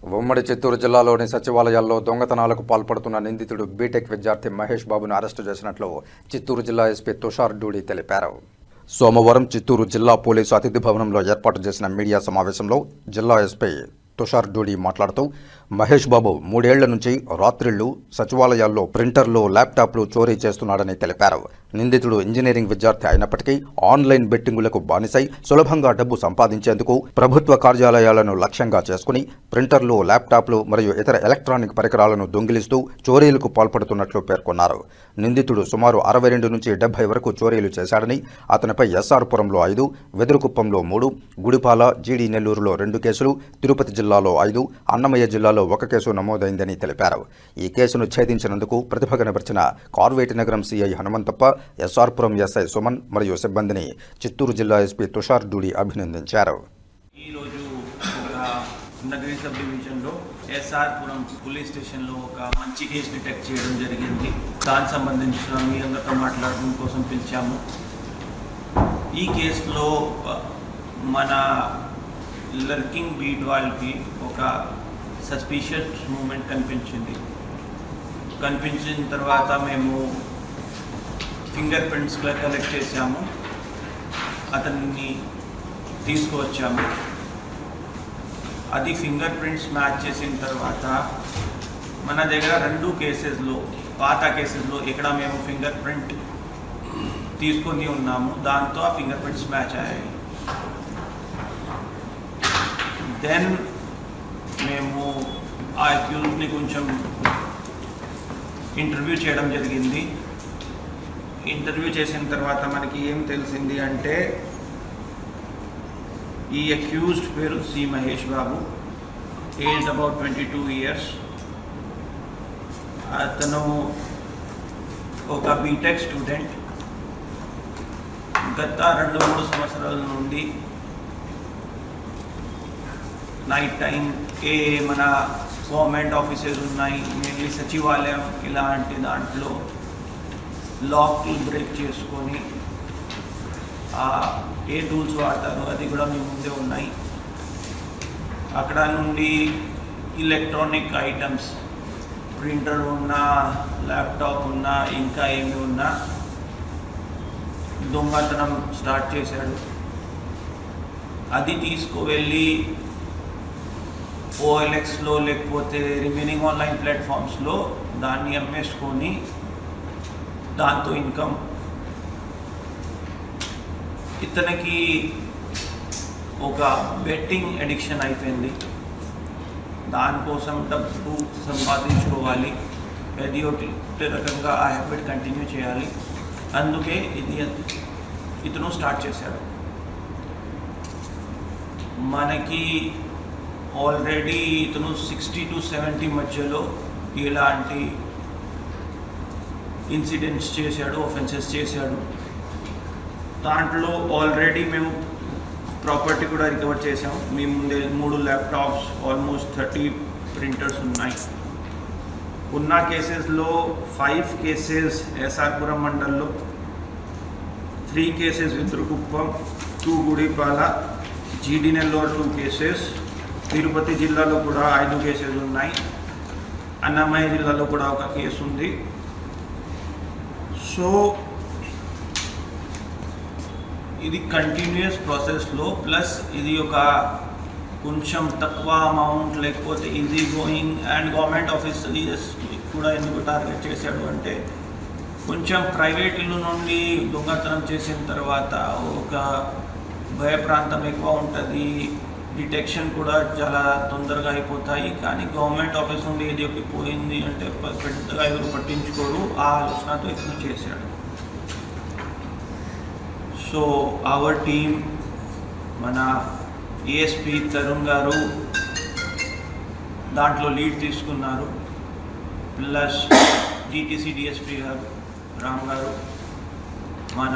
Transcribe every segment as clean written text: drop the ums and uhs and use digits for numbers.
ఉమ్మడి చిత్తూరు జిల్లాలోని సచివాలయాల్లో దొంగతనాలకు పాల్పడుతున్న నిందితుడు బీటెక్ విద్యార్థి మహేష్ బాబును అరెస్టు చేసినట్లు చిత్తూరు జిల్లా ఎస్పీ తుషార్ డూడి తెలిపారు. సోమవారం చిత్తూరు జిల్లా పోలీసు అతిథి భవనంలో ఏర్పాటు చేసిన మీడియా సమావేశంలో జిల్లా ఎస్పీ తుషార్ డూడి మాట్లాడుతూ మహేష్ బాబు 3 ఏళ్ల నుంచి రాత్రిళ్లు సచివాలయాల్లో ప్రింటర్లు, ల్యాప్టాప్లు చోరీ చేస్తున్నాడని తెలిపారు. నిందితుడు ఇంజనీరింగ్ విద్యార్థి అయినప్పటికీ ఆన్లైన్ బెట్టింగులకు బానిసై సులభంగా డబ్బు సంపాదించేందుకు ప్రభుత్వ కార్యాలయాలను లక్ష్యంగా చేసుకుని ప్రింటర్లు, ల్యాప్టాప్లు మరియు ఇతర ఎలక్ట్రానిక్ పరికరాలను దొంగిలిస్తూ చోరీలకు పాల్పడుతున్నట్లు పేర్కొన్నారు. నిందితుడు సుమారు 62 నుంచి 70 వరకు చోరీలు చేశాడని, అతనిపై ఎస్ఆర్పురంలో 5, వెదురుకుప్పంలో 3, గుడిపాల, జీడీ నెల్లూరులో 2 కేసులు, తిరుపతి జిల్లాలో 5, అన్నమయ్య జిల్లాలో 1 కేసు నమోదైందని తెలిపారు. ఈ కేసును ఛేదించినందుకు ప్రతిభ కనబరిచిన కార్వేటి నగరం సిఐ హనుమంతప్ప, ఎస్ఆర్పురం ఎస్ఐ సుమన్ మరియు సిబ్బందిని చిత్తూరు జిల్లా ఎస్పీ తుషార్ డూడి అభినందించారు. ఈరోజు నగరి సబ్ డివిజన్లో ఎస్ఆర్పురం పోలీస్ స్టేషన్లో ఒక మంచి కేసు డిటెక్ట్ చేయడం జరిగింది. దానికి సంబంధించిన మీ అందరితో మాట్లాడడం కోసం పిలిచాము. ఈ కేసులో మన లర్కింగ్ బీట్ వాళ్ళకి ఒక సస్పీషియస్ మూమెంట్ కనిపించిన తర్వాత మేము ఫింగర్ ప్రింట్స్ కలెక్ట్ చేసాము, అతన్ని తీసుకువచ్చాము. అది ఫింగర్ ప్రింట్స్ మ్యాచ్ చేసిన తర్వాత మన దగ్గర 2 కేసెస్లో, పాత కేసెస్లో ఇక్కడ మేము ఫింగర్ ప్రింట్ తీసుకొని ఉన్నాము, దాంతో ఆ ఫింగర్ ప్రింట్స్ మ్యాచ్ అయ్యాయి. దెన్ మేము ఆ అక్యూజ్ని కొంచెం ఇంటర్వ్యూ చేయడం జరిగింది. ఇంటర్వ్యూ చేసిన తర్వాత మనకి ఏం తెలిసింది అంటే, ఈ అక్యూజ్డ్ పేరు C Mahesh Babu, age about 22 years. అతను ఒక బీటెక్ స్టూడెంట్. గత 2-3 సంవత్సరాల నుండి నైట్ టైం మన గవర్నమెంట్ ఆఫీసెస్ ఉన్నాయి, మెయిన్లీ సచివాలయం, ఇలాంటి దాంట్లో లాక్లు బ్రేక్ చేసుకొని ఏ టూల్స్ వాడతారో అది కూడా మీ ముందే ఉన్నాయి. అక్కడ నుండి ఎలక్ట్రానిక్ ఐటమ్స్, ప్రింటర్ ఉన్నా, ల్యాప్టాప్ ఉన్నా, ఇంకా ఏమి ఉన్నా దొంగతనం స్టార్ట్ చేశాడు. అది తీసుకువెళ్ళి OLXలో లేకపోతే రిమైనింగ్ ఆన్లైన్ ప్లాట్ఫామ్స్లో దాన్ని అమ్మేసుకొని దాంతో ఇన్కమ్. ఇతనికి ఒక బెట్టింగ్ అడిక్షన్ అయిపోయింది. దానికోసం డబ్బు సంపాదించుకోవాలి, ఏది ఒకటి రకంగా ఆ హ్యాబిట్ కంటిన్యూ చేయాలి. అందుకే ఇతను స్టార్ట్ చేశాడు. మనకి ఆల్రెడీ ఇతను 60 to 70 మధ్యలో ఇలాంటి ఇన్సిడెంట్స్ చేశాడు, ఆఫెన్సెస్ చేశాడు. దాంట్లో ఆల్రెడీ మేము ప్రాపర్టీ కూడా రికవర్ చేసాము. మీ ముందే 3 ల్యాప్టాప్స్, ఆల్మోస్ట్ 30 ప్రింటర్స్ ఉన్నాయి. ఉన్న కేసెస్లో 5 కేసెస్ ఎస్ఆర్పురం మండల్లో, 3 కేసెస్ వెదురుకుప్పం, 2 గుడిపాల, జీడీ నెల్లూరు 2 కేసెస్, తిరుపతి జిల్లాలో కూడా 5 కేసెస్ ఉన్నాయి, అన్నమయ్య జిల్లాలో కూడా 1 కేసు ఉంది. సో ఇది కంటిన్యూస్ ప్రాసెస్లో, ప్లస్ ఇది ఒక కొంచెం తక్కువ అమౌంట్ లేకపోతే easy going and government officers కూడా ఎందుకు టార్గెట్ చేశాడు అంటే, కొంచెం ప్రైవేట్ ఇల్లు నుండి దొంగతనం చేసిన తర్వాత ఒక భయప్రాంతం ఎక్కువ ఉంటుంది, డిటెక్షన్ కూడా చాలా తొందరగా అయిపోతాయి. కానీ గవర్నమెంట్ ఆఫీస్ నుండి ఏది ఒకటి పోయింది అంటే పెద్దగా ఎవరు పట్టించుకోరు, ఆ ఆలోచనతో ఇతను చేశాడు. సో అవర్ టీమ్, మన ఏఎస్పీ తరుణ్ గారు దాంట్లో లీడ్ తీసుకున్నారు, ప్లస్ DTC DSP గారు రామ్ గారు, మన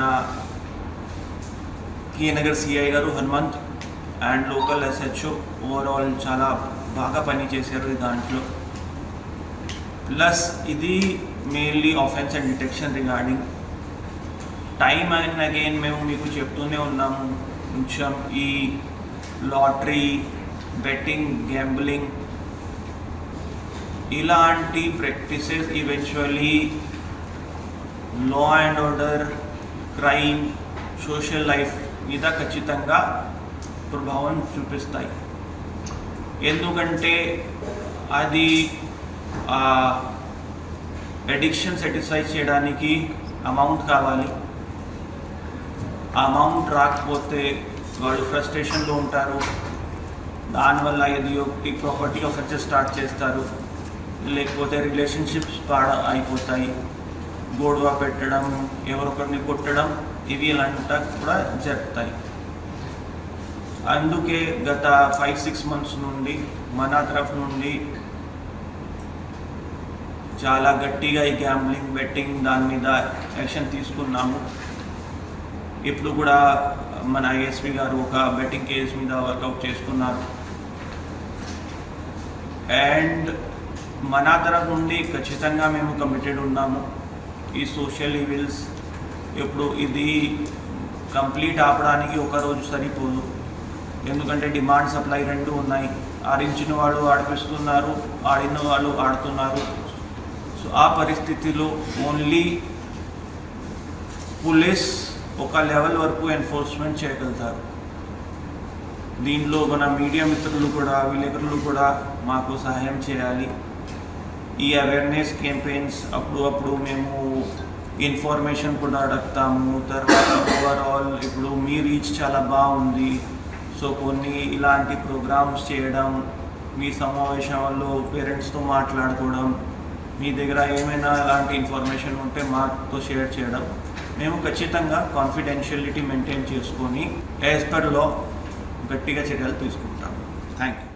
నగర్ సిఐ గారు Hanumanth and local SHO overall చాలా బాగా పనిచేశారు దాంట్లో. ప్లస్ ఇది mainly offence and detection regarding time and again మేము మీకు చెప్తూనే ఉన్నాము, కొంచెం ఈ లాటరీ, బెట్టింగ్, గ్యాంబ్లింగ్ ఇలాంటి practices eventually law and order, crime, social life మీద ఖచ్చితంగా ప్రభావం చూపిస్తాయి. ఎందుకంటే అది అడిక్షన్ సాటిస్ఫై చేయడానికి అమౌంట్ కావాలి. ఆ అమౌంట్ రాకపోతే వాళ్ళు ఫ్రస్ట్రేషన్లో ఉంటారు. దానివల్ల ఏది ఒకటి ప్రాపర్టీ ఆఫెన్సెస్ స్టార్ట్ చేస్తారు, లేకపోతే రిలేషన్షిప్స్ అయిపోతాయి, గొడవ పెట్టడం, ఎవరొకరిని కొట్టడం, ఇవి ఇలాంటి కూడా జరుగుతాయి. అందుకే గత 5-6 months నుండి మన తరఫు నుండి చాలా గట్టిగా ఈ గ్యాంబ్లింగ్, బెట్టింగ్ దాని మీద యాక్షన్ తీసుకున్నాము. ఇప్పుడు కూడా మన ఐఎస్పీ గారు ఒక బెట్టింగ్ కేసు మీద వర్కౌట్ చేస్తున్నారు. అండ్ మన తరఫు నుండి ఖచ్చితంగా మేము కమిటెడ్ ఉన్నాము. ఈ సోషల్ ఈవిల్స్ ఇప్పుడు ఇది కంప్లీట్ ఆపడానికి ఒకరోజు సరిపోదు. ఎందుకంటే డిమాండ్ సప్లై రెండు ఉన్నాయి. ఆడించిన వాళ్ళు ఆడిపిస్తున్నారు, ఆడిన వాళ్ళు ఆడుతున్నారు. సో ఆ పరిస్థితిలో ఓన్లీ పోలీస్ ఒక లెవెల్ వరకు ఎన్ఫోర్స్మెంట్ చేయగలుగుతారు. దీనిలో మన మీడియా మిత్రులు కూడా, విలేకరులు కూడా మాకు సహాయం చేయాలి. ఈ అవేర్నెస్ క్యాంపెయిన్స్ అప్పుడు మేము ఇన్ఫర్మేషన్ కూడా అడుగుతాము. తర్వాత ఓవరాల్ ఇప్పుడు మీ రీచ్ చాలా బాగుంది, సో కొన్ని ఇలాంటి ప్రోగ్రామ్స్ చేయడం, మీ సమావేశాల్లో పేరెంట్స్తో మాట్లాడుకోవడం, మీ దగ్గర ఏమైనా ఇలాంటి ఇన్ఫర్మేషన్ ఉంటే మాతో షేర్ చేయడం, మేము ఖచ్చితంగా కాన్ఫిడెన్షియలిటీ మెయింటైన్ చేసుకొని యాజ్ పర్ లా గట్టిగా చర్యలు తీసుకుంటాం. Thank you.